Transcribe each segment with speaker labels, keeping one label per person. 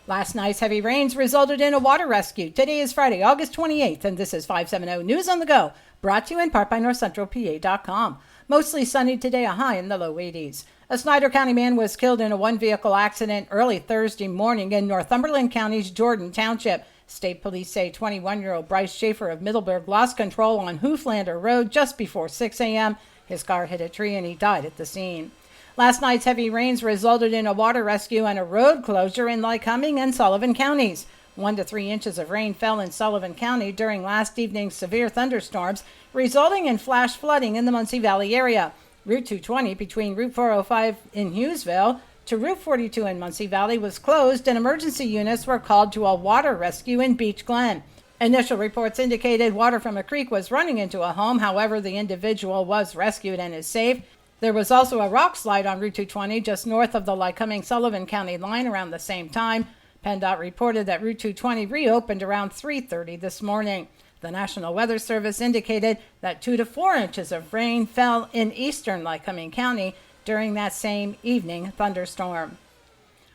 Speaker 1: Last night's heavy rains resulted in a water rescue. Today is Friday, August 28th, and this is 570 News on the Go, brought to you in part by NorthCentralPA.com. Mostly sunny today, a high in the low 80s. A Snyder County man was killed in a one-vehicle accident early Thursday morning in Northumberland County's Jordan Township. State police say 21-year-old Bryce Schaefer of Middleburg lost control on Hooflander Road just before 6 a.m. His car hit a tree and he died at the scene. Last night's heavy rains resulted in a water rescue and a road closure in Lycoming and Sullivan counties. 1 to 3 inches of rain fell in Sullivan County during last evening's severe thunderstorms, resulting in flash flooding in the Muncie Valley area. Route 220 between Route 405 in Hughesville to Route 42 in Muncie Valley was closed, and emergency units were called to a water rescue in Beach Glen. Initial reports indicated water from a creek was running into a home. However, the individual was rescued and is safe. There was also a rock slide on Route 220 just north of the Lycoming-Sullivan County line around the same time. PennDOT reported that Route 220 reopened around 3:30 this morning. The National Weather Service indicated that 2 to 4 inches of rain fell in eastern Lycoming County during that same evening thunderstorm.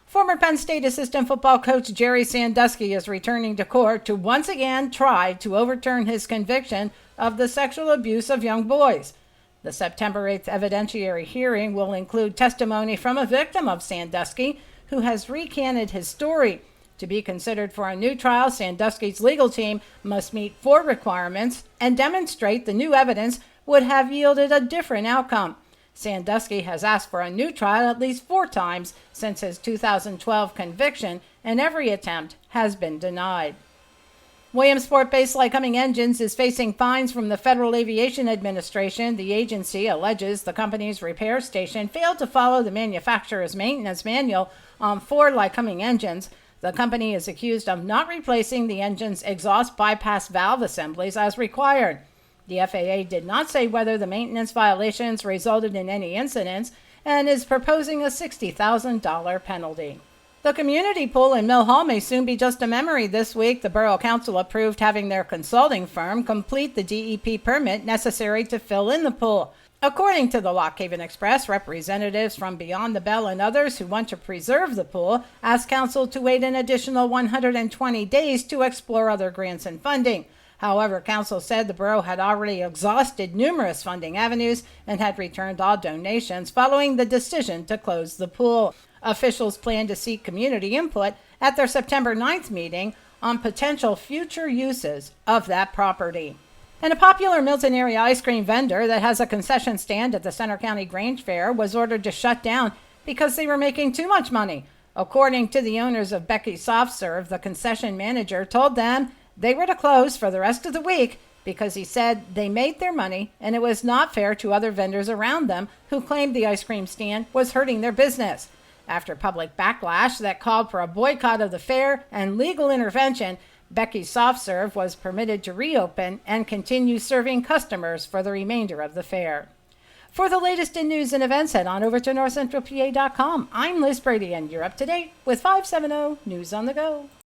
Speaker 1: Former Penn State assistant football coach Jerry Sandusky is returning to court to once again try to overturn his conviction of the sexual abuse of young boys. The September 8th evidentiary hearing will include testimony from a victim of Sandusky who has recanted his story. To be considered for a new trial, Sandusky's legal team must meet 4 requirements and demonstrate the new evidence would have yielded a different outcome. Sandusky has asked for a new trial at least 4 times since his 2012 conviction, and every attempt has been denied. Williamsport-based Lycoming Engines is facing fines from the Federal Aviation Administration. The agency alleges the company's repair station failed to follow the manufacturer's maintenance manual on 4 Lycoming engines. The company is accused of not replacing the engine's exhaust bypass valve assemblies as required. The FAA did not say whether the maintenance violations resulted in any incidents and is proposing a $60,000 penalty. The community pool in Mill Hall may soon be just a memory. This week, the Borough Council approved having their consulting firm complete the DEP permit necessary to fill in the pool. According to the Lock Haven Express, representatives from Beyond the Bell and others who want to preserve the pool asked Council to wait an additional 120 days to explore other grants and funding. However, Council said the borough had already exhausted numerous funding avenues and had returned all donations following the decision to close the pool. Officials plan to seek community input at their September 9th meeting on potential future uses of that property. And a popular Milton area ice cream vendor that has a concession stand at the Center County Grange Fair was ordered to shut down because they were making too much money. According to the owners of Becky's Soft Serve, the concession manager told them they were to close for the rest of the week because he said they made their money and it was not fair to other vendors around them who claimed the ice cream stand was hurting their business. After public backlash that called for a boycott of the fair and legal intervention, Becky's Soft Serve was permitted to reopen and continue serving customers for the remainder of the fair. For the latest in news and events, head on over to NorthCentralPA.com. I'm Liz Brady, and you're up to date with 570 News on the Go.